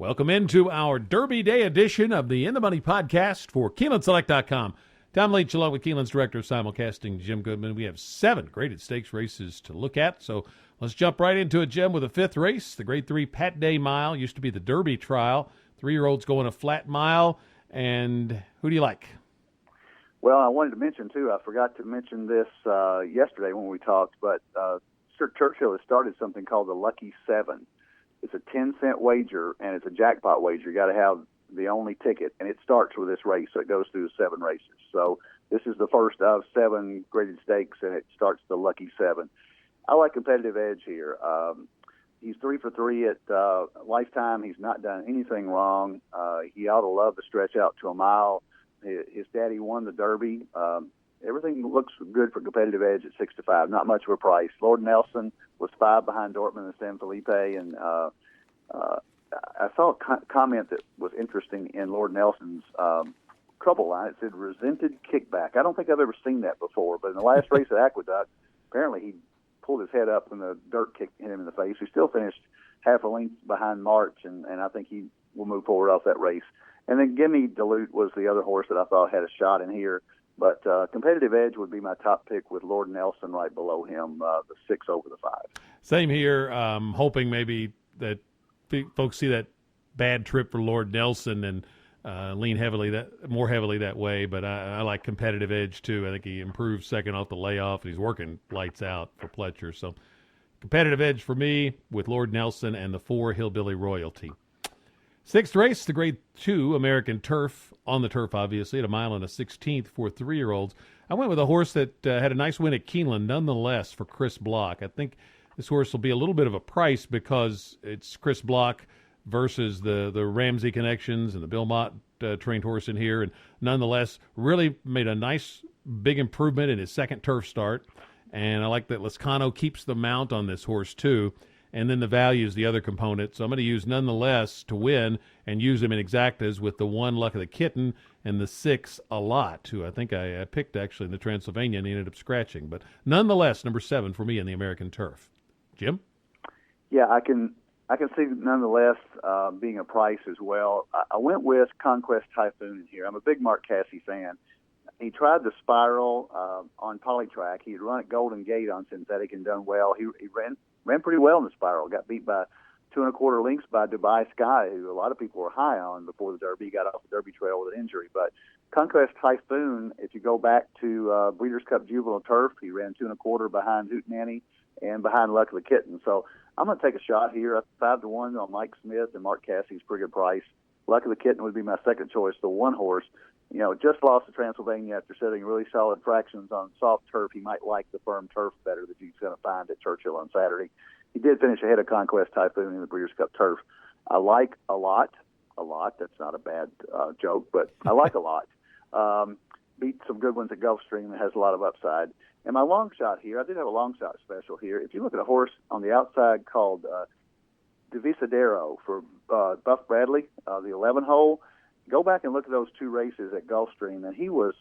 Welcome into our Derby Day edition of the In the Money podcast for KeenelandSelect.com. Tom Leach along with Keeneland's director of simulcasting, Jim Goodman. We have 7 graded stakes races to look at, so let's jump right into it, Jim, with the 5th race, the Grade 3 Pat Day Mile. Used to be the Derby Trial. 3-year-olds going a flat mile, and who do you like? Well, I wanted to mention, too, I forgot to mention this yesterday when we talked, but Sir Churchill has started something called the Lucky 7. It's a 10-cent wager, and it's a jackpot wager. You got to have the only ticket, and it starts with this race, so it goes through 7 races. So this is the first of 7 graded stakes, and it starts the Lucky 7. I like competitive edge here. He's 3 for 3 at Lifetime. He's not done anything wrong. He ought to love the stretch out to a mile. His daddy won the Derby. Everything looks good for competitive edge at 6 to 5. Not much of a price. Lord Nelson was 5 behind Dortmund and San Felipe, and I saw a comment that was interesting in Lord Nelson's trouble line. It said resented kickback. I don't think I've ever seen that before, but in the last race at Aqueduct, apparently he pulled his head up when the dirt kick hit him in the face. He still finished half a length behind March, and I think he will move forward off that race. And then Gimme Dilute was the other horse that I thought had a shot in here. But competitive edge would be my top pick with Lord Nelson right below him, the 6 over the 5. Same here. Hoping maybe that folks see that bad trip for Lord Nelson and lean more heavily that way. But I like competitive edge too. I think he improved second off the layoff, and he's working lights out for Pletcher. So competitive edge for me with Lord Nelson and the 4 Hillbilly Royalty. 6th race, the Grade 2 American Turf, on the turf, obviously, at a mile and a 16th for 3-year-olds. I went with a horse that had a nice win at Keeneland, nonetheless, for Chris Block. I think this horse will be a little bit of a price because it's Chris Block versus the Ramsey connections and the Bill Mott trained horse in here, and nonetheless, really made a nice big improvement in his second turf start. And I like that Lascano keeps the mount on this horse, too. And then the value is the other component. So I'm going to use nonetheless to win and use them in exactas with the 1 Luck of the Kitten and the 6 A Lot, who I think I picked actually in the Transylvania and he ended up scratching. But nonetheless, number 7 for me in the American Turf. Jim? Yeah, I can see nonetheless being a price as well. I went with Conquest Typhoon here. I'm a big Mark Casse fan. He tried the Spiral on Polytrack. He had run at Golden Gate on synthetic and done well. He ran pretty well in the Spiral. Got beat by 2 1/4 lengths by Dubai Sky, who a lot of people were high on before the Derby. He got off the Derby trail with an injury. But Conquest Typhoon, if you go back to Breeders' Cup Juvenile Turf, he ran 2 1/4 behind Hootenanny and behind Luck of the Kitten. So I'm going to take a shot here. 5 to 1 on Mike Smith and Mark Cassie's pretty good price. Luck of the Kitten would be my second choice. The 1 horse, just lost to Transylvania after setting really solid fractions on soft turf. He might like the firm turf better that he's going to find at Churchill on Saturday. He did finish ahead of Conquest Typhoon in the Breeders' Cup Turf. I like a lot. That's not a bad joke, but I like a lot. Beat some good ones at Gulfstream that has a lot of upside. And my long shot here, I did have a long shot special here. If you look at a horse on the outside called Divisadero for Buff Bradley, the 11 hole, go back and look at those 2 races at Gulfstream, and he was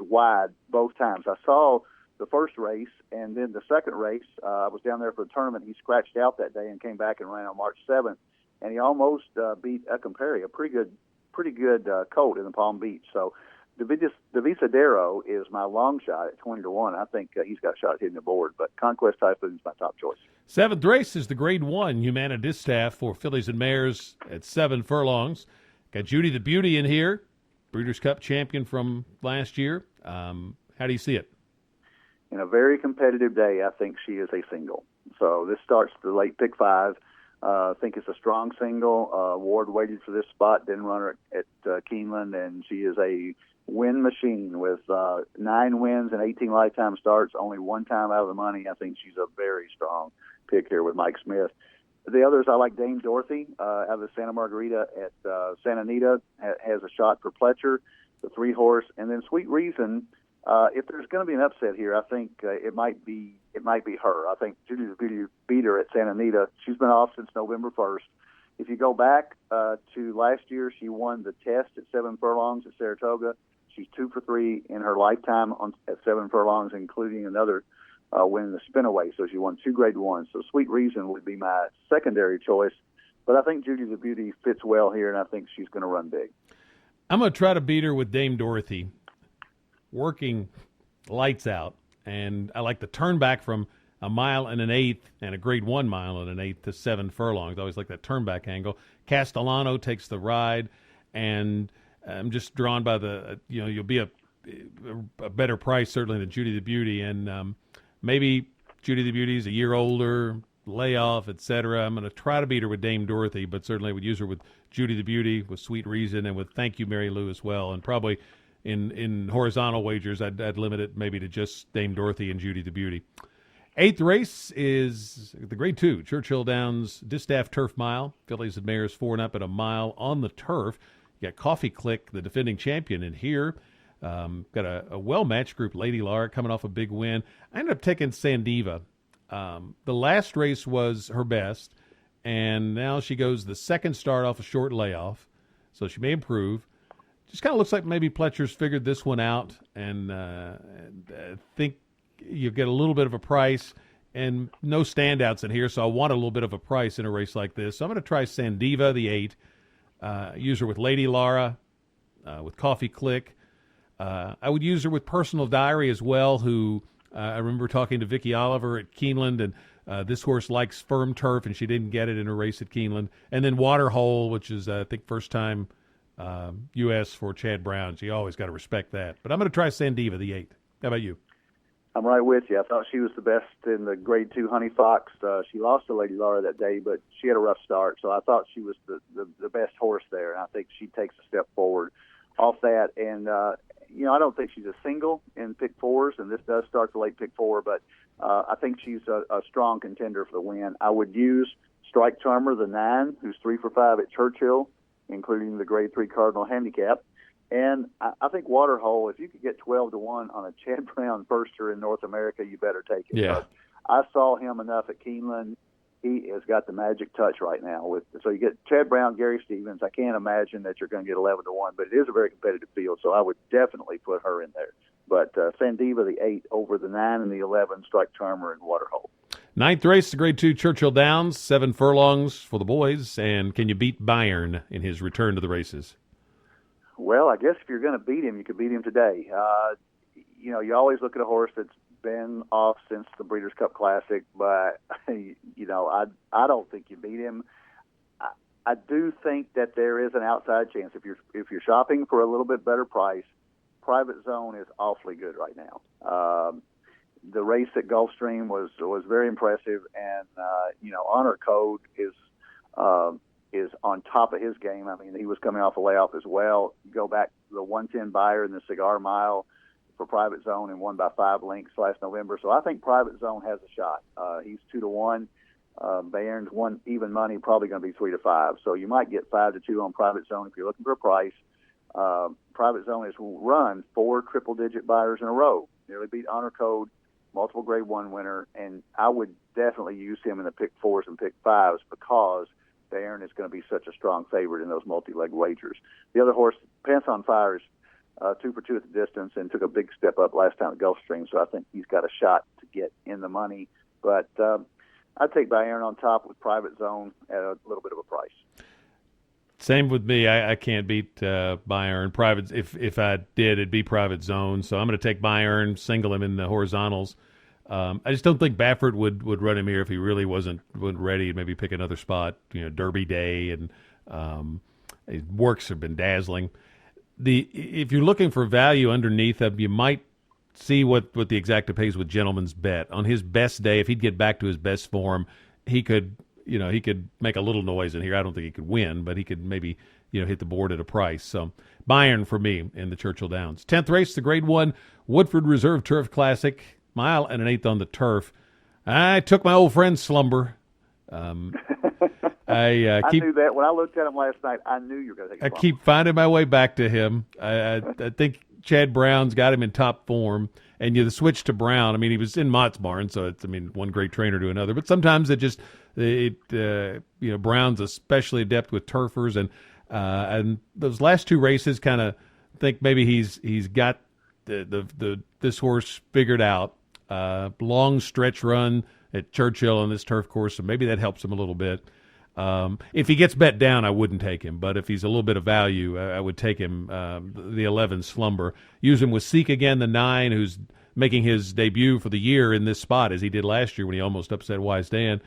wide both times. I saw the first race, and then the second race, I was down there for the tournament. He scratched out that day and came back and ran on March 7th, and he almost beat Ecomperi, a pretty good colt in the Palm Beach. So Divisadero is my long shot at 20 to 1. I think he's got a shot at hitting the board, but Conquest Typhoon is my top choice. 7th race is the Grade 1 Humana Distaff for fillies and mares at 7 furlongs. Got Judy the Beauty in here, Breeders' Cup champion from last year. How do you see it? In a very competitive day, I think she is a single. So this starts the late pick 5. I think it's a strong single. Ward waited for this spot, didn't run her at Keeneland, and she is a win machine with 9 wins and 18 lifetime starts, only 1 time out of the money. I think she's a very strong pick here with Mike Smith. The others, I like Dame Dorothy out of the Santa Margarita at Santa Anita, has a shot for Pletcher, the 3 horse, and then Sweet Reason. If there's going to be an upset here, I think it might be her. I think Judy the Beauty beat her at Santa Anita. She's been off since November 1st. If you go back to last year, she won the test at 7 furlongs at Saratoga. She's 2 for 3 in her lifetime at 7 furlongs, including another win in the spin away. So she won 2 grade 1s. So Sweet Reason would be my secondary choice. But I think Judy the Beauty fits well here, and I think she's going to run big. I'm going to try to beat her with Dame Dorothy, working lights out. And I like the turn back from a mile and an eighth and a grade 1 mile and an eighth to 7 furlongs. I always like that turn back angle. Castellano takes the ride, and I'm just drawn by the, you'll be a better price certainly than Judy the Beauty. And maybe Judy the Beauty is a year older, layoff, etc. I'm going to try to beat her with Dame Dorothy, but certainly I would use her with Judy the Beauty, with Sweet Reason, and with Thank You, Mary Lou as well. And probably in horizontal wagers, I'd limit it maybe to just Dame Dorothy and Judy the Beauty. Eighth race is the grade 2, Churchill Downs Distaff Turf Mile. Fillies and mares 4 and up at a mile on the turf. You got Coffee Click, the defending champion, in here. Got a well-matched group, Lady Lara, coming off a big win. I ended up taking Sandiva. The last race was her best, and now she goes the second start off a short layoff, so she may improve. Just kind of looks like maybe Pletcher's figured this one out, and I think you get a little bit of a price, and no standouts in here, so I want a little bit of a price in a race like this. So I'm going to try Sandiva, the 8, use her with Lady Lara, with Coffee Click. I would use her with Personal Diary as well, who I remember talking to Vicki Oliver at Keeneland, and this horse likes firm turf, and she didn't get it in a race at Keeneland. And then Waterhole, which is, I think, first time U.S. for Chad Brown. So you always got to respect that. But I'm going to try Sandiva, the 8. How about you? I'm right with you. I thought she was the best in the grade 2 Honey Fox. She lost to Lady Lara that day, but she had a rough start. So I thought she was the best horse there, and I think she takes a step forward off that. And, I don't think she's a single in pick 4s, and this does start the late pick 4, but I think she's a strong contender for the win. I would use Strike Charmer, the 9, who's 3 for 5 at Churchill, including the grade 3 Cardinal handicap. And I think Waterhole, if you could get 12-1 on a Chad Brown firster in North America, you better take it. Yeah. I saw him enough at Keeneland. He has got the magic touch right now. So you get Chad Brown, Gary Stevens. I can't imagine that you're going to get 11-1, but it is a very competitive field, so I would definitely put her in there. But Sandiva, the 8, over the 9 and the 11, Strike Charmer and Waterhole. Ninth race, the grade 2 Churchill Downs, 7 furlongs for the boys. And can you beat Bayern in his return to the races? Well, I guess if you're going to beat him, you could beat him today. You always look at a horse that's been off since the Breeders' Cup Classic, but I don't think you beat him. I do think that there is an outside chance if you're shopping for a little bit better price. Private Zone is awfully good right now. The race at Gulfstream was very impressive, and Honor Code is on top of his game. I mean, he was coming off a layoff as well. You go back to the 110 buyer in the Cigar Mile for Private Zone and won by 5 lengths last November. So I think Private Zone has a shot. He's 2-1. Bayern's 1 even money, probably going to be 3-5. So you might get 5-2 on Private Zone if you're looking for a price. Private Zone has run 4 triple-digit buyers in a row. Nearly beat Honor Code, multiple grade 1 winner, and I would definitely use him in the pick 4s and pick 5s because Bayern is going to be such a strong favorite in those multi-leg wagers. The other horse, Pants on Fire, is 2 for 2 at the distance and took a big step up last time at Gulfstream, so I think he's got a shot to get in the money. But I'd take Bayern on top with Private Zone at a little bit of a price. Same with me. I can't beat Bayern. Private. If I did, it'd be Private Zone. So I'm going to take Bayern, single him in the horizontals. I just don't think Baffert would run him here if he really wasn't ready. Maybe pick another spot. Derby Day, and his works have been dazzling. If you're looking for value underneath him, you might see what the Exacta pays with Gentleman's Bet. On his best day, if he'd get back to his best form, he could make a little noise in here. I don't think he could win, but he could maybe hit the board at a price. So Bayern for me in the Churchill Downs. 10th race, the grade 1 Woodford Reserve Turf Classic, mile and an eighth on the turf. I took my old friend Slumber. I knew that when I looked at him last night. I knew you were going to take Slumber. I keep finding my way back to him. I think Chad Brown's got him in top form, and the switch to Brown. I mean, he was in Mott's barn, so it's one great trainer to another. But sometimes Brown's especially adept with turfers, and those last 2 races kind of think maybe he's got this horse figured out. Long stretch run at Churchill on this turf course, so maybe that helps him a little bit. If he gets bet down, I wouldn't take him. But if he's a little bit of value, I would take him. The 11 Slumber. Use him with Seek again, the 9, who's making his debut for the year in this spot as he did last year when he almost upset Wise Dan.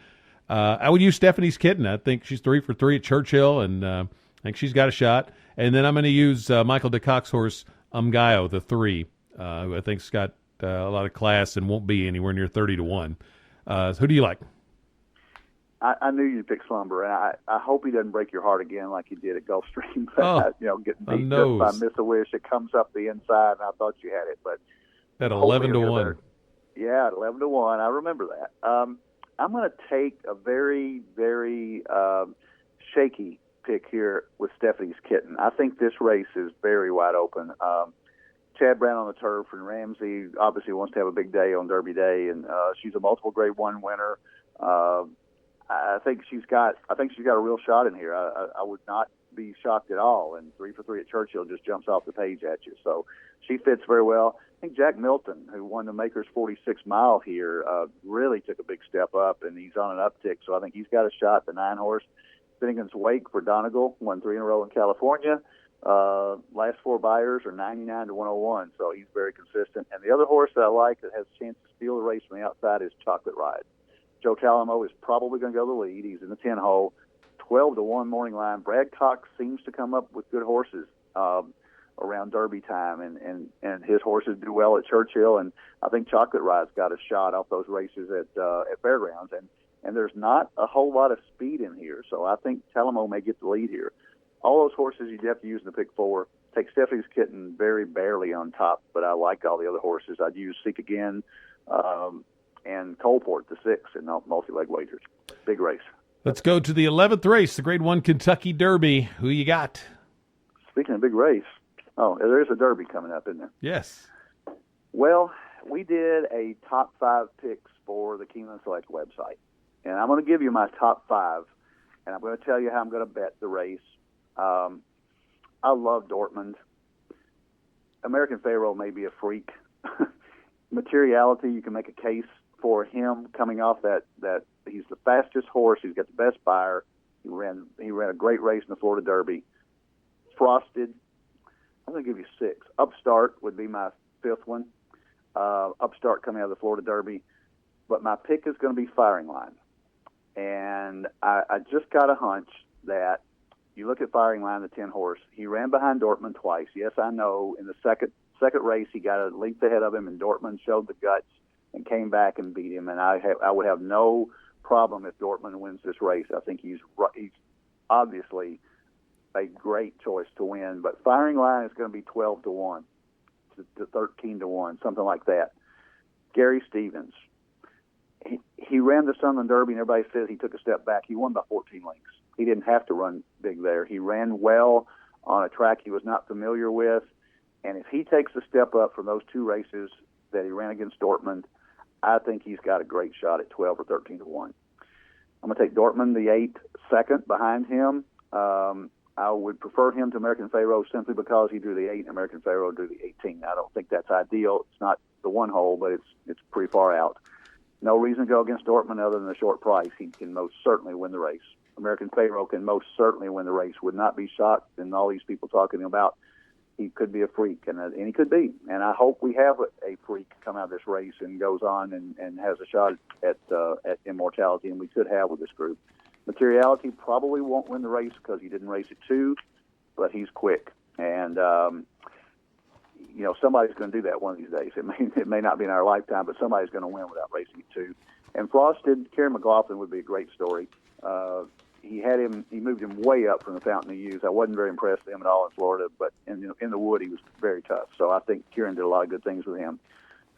I would use Stephanie's Kitten. I think she's 3 for 3 at Churchill, and I think she's got a shot. And then I'm going to use Michael DeCock's horse, Umgayo, the 3, who I think's got a lot of class and won't be anywhere near 30 to 1. So who do you like? I knew you'd pick Slumber, and I hope he doesn't break your heart again like he did at Gulfstream. Getting beat just by Miss a Wish. It comes up the inside, and I thought you had it, but at 11 to 1. Yeah, at 11 to 1. I remember that. I'm going to take a very, very shaky pick here with Stephanie's Kitten. I think this race is very wide open. Chad Brown on the turf, and Ramsey obviously wants to have a big day on Derby Day, and she's a multiple Grade 1 winner. I think she's got a real shot in here. I would not be shocked at all. And 3 for 3 at Churchill just jumps off the page at you. So she fits very well. I think Jack Milton, who won the Makers 46 Mile here, really took a big step up, and he's on an uptick. So I think he's got a shot. The 9 horse, Finnegan's Wake for Donegal, won 3 in a row in California. Last 4 buyers are 99 to 101. So he's very consistent. And the other horse that I like that has a chance to steal the race from the outside is Chocolate Ride. Joe Talamo is probably going to go the lead. He's in the 10 hole, 12 to 1 morning line. Brad Cox seems to come up with good horses around Derby time, and his horses do well at Churchill. And I think Chocolate Ride's got a shot off those races at Fairgrounds. And there's not a whole lot of speed in here, so I think Talamo may get the lead here. All those horses you'd have to use in the pick 4. Take Stephanie's Kitten very barely on top, but I like all the other horses. I'd use Seek Again. And Coalport, the 6, in multi-leg wagers. Big race. Let's go to the 11th race, the Grade 1 Kentucky Derby. Who you got? Speaking of big race, there is a Derby coming up, isn't there? Yes. Well, we did a top 5 picks for the Keeneland Select website. And I'm going to give you my top 5, and I'm going to tell you how I'm going to bet the race. I love Dortmund. American Pharaoh may be a freak. Materiality, you can make a case for him coming off that he's the fastest horse. He's got the best buyer. He ran a great race in the Florida Derby. Frosted, I'm going to give you 6. Upstart would be my 5th one. Upstart coming out of the Florida Derby. But my pick is going to be Firing Line. And I just got a hunch that you look at Firing Line, the 10 horse. He ran behind Dortmund twice. Yes, I know. In the second race, he got a length ahead of him, and Dortmund showed the guts and came back and beat him. And I would have no problem if Dortmund wins this race. I think he's obviously a great choice to win. But Firing Line is going to be 12 to 1 to 13 to 1, something like that. Gary Stevens. He ran the Sunland Derby, and everybody says he took a step back. He won by 14 lengths. He didn't have to run big there. He ran well on a track he was not familiar with. And if he takes a step up from those 2 races that he ran against Dortmund, I think he's got a great shot at 12 or 13 to 1. I'm going to take Dortmund, the 8, second behind him. I would prefer him to American Pharaoh simply because he drew the 8 and American Pharaoh drew the 18. I don't think that's ideal. It's not the 1 hole, but it's pretty far out. No reason to go against Dortmund other than the short price. He can most certainly win the race. American Pharaoh can most certainly win the race. Would not be shocked in all these people talking about he could be a freak, and he could be. And I hope we have a freak come out of this race and goes on and has a shot at immortality, and we could have with this group. Materiality probably won't win the race because he didn't race at 2, but he's quick. And, somebody's going to do that one of these days. It may not be in our lifetime, but somebody's going to win without racing at 2. And Frosted, Kieran McLaughlin would be a great story. He moved him way up from the Fountain of Youth. I wasn't very impressed with him at all in Florida, but in the wood he was very tough. So I think Kieran did a lot of good things with him.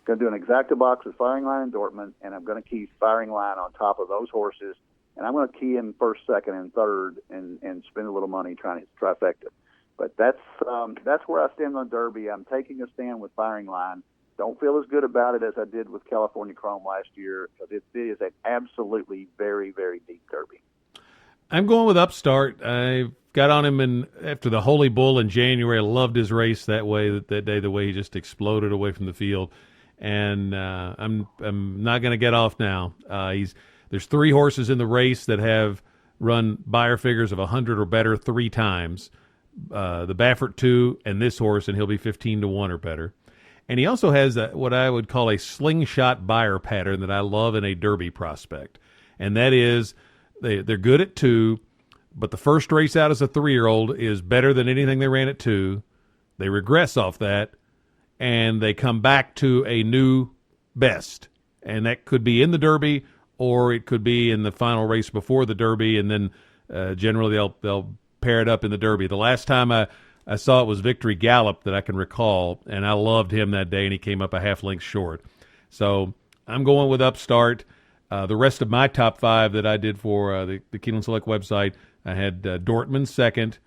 Going to do an Exacta box with Firing Line and Dortmund, and I'm going to key Firing Line on top of those horses, and I'm going to key him first, second, and third, and spend a little money trying to hit the trifecta. But that's where I stand on Derby. I'm taking a stand with Firing Line. Don't feel as good about it as I did with California Chrome last year, because it is an absolutely very, very deep Derby. I'm going with Upstart. I got on him after the Holy Bull in January. I loved his race that day, the way he just exploded away from the field. And I'm not going to get off now. There's 3 horses in the race that have run Beyer figures of 100 or better 3 times. The Baffert 2 and this horse, and he'll be 15-1 or better. And he also has what I would call a slingshot Beyer pattern that I love in a Derby prospect. And that is they're good at 2, but the first race out as a 3-year-old is better than anything they ran at 2. They regress off that, and they come back to a new best. And that could be in the Derby, or it could be in the final race before the Derby, and then generally they'll pair it up in the Derby. The last time I saw it was Victory Gallop that I can recall, and I loved him that day, and he came up a half length short. So I'm going with Upstart. The rest of my top 5 that I did for the Keeneland Select website, I had Dortmund second,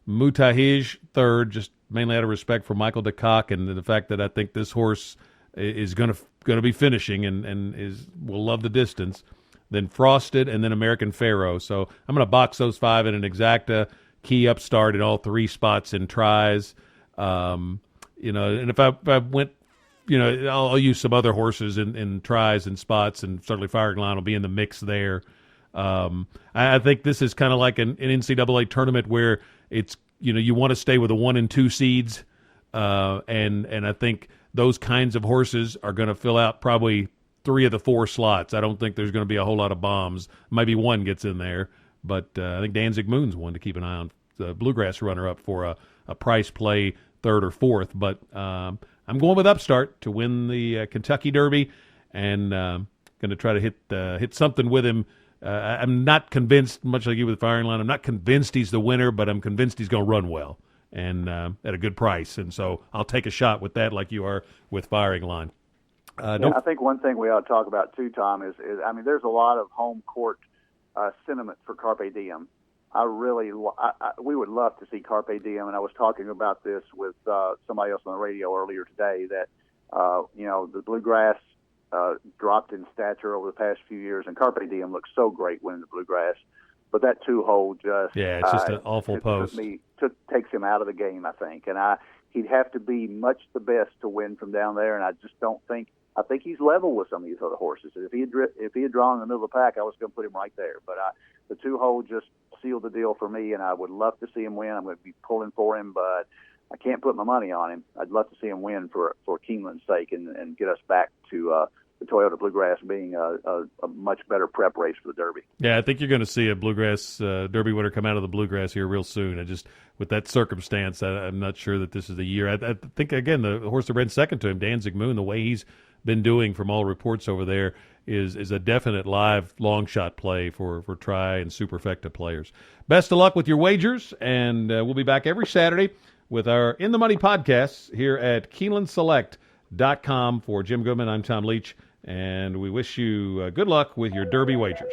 Mutahij third, just mainly out of respect for Michael de Kock and the fact that I think this horse is going to be finishing and will love the distance. Then Frosted, and then American Pharaoh. So I'm going to box those 5 in an Exacta, Key, Upstart in all 3 spots in tries. And if I went, I'll use some other horses in tries and spots, and certainly Firing Line will be in the mix there. I think this is kind of like an NCAA tournament where it's, you want to stay with the 1 and 2 seeds, and I think those kinds of horses are going to fill out probably 3 of the 4 slots. I don't think there's going to be a whole lot of bombs. Maybe 1 gets in there, but I think Danzig Moon's one to keep an eye on. The Bluegrass runner-up for a price play 3rd or 4th, but I'm going with Upstart to win the Kentucky Derby, and going to try to hit something with him. I'm not convinced, much like you with Firing Line, I'm not convinced he's the winner, but I'm convinced he's going to run well and at a good price. And so I'll take a shot with that like you are with Firing Line. I think one thing we ought to talk about too, Tom, is there's a lot of home court sentiment for Carpe Diem. We would love to see Carpe Diem, and I was talking about this with somebody else on the radio earlier today that the Bluegrass dropped in stature over the past few years, and Carpe Diem looks so great winning the Bluegrass. But that 2-hole it's just an awful post. Takes him out of the game, I think, and he'd have to be much the best to win from down there, and I just don't think. I think he's level with some of these other horses. If he had drawn in the middle of the pack, I was going to put him right there. But the 2-hole just sealed the deal for me, and I would love to see him win. I'm going to be pulling for him, but I can't put my money on him. I'd love to see him win for Keeneland's sake and get us back to the Toyota Bluegrass being a much better prep race for the Derby. Yeah, I think you're going to see a Bluegrass Derby winner come out of the Bluegrass here real soon. With that circumstance, I'm not sure that this is the year. I think, again, the horse that ran second to him, Danzig Moon, the way he's been doing from all reports over there is a definite live long shot play for Tri and Superfecta players. Best of luck with your wagers, and we'll be back every Saturday with our In the Money podcasts here at KeenelandSelect.com. For Jim Goodman, I'm Tom Leach, and we wish you good luck with your Derby wagers.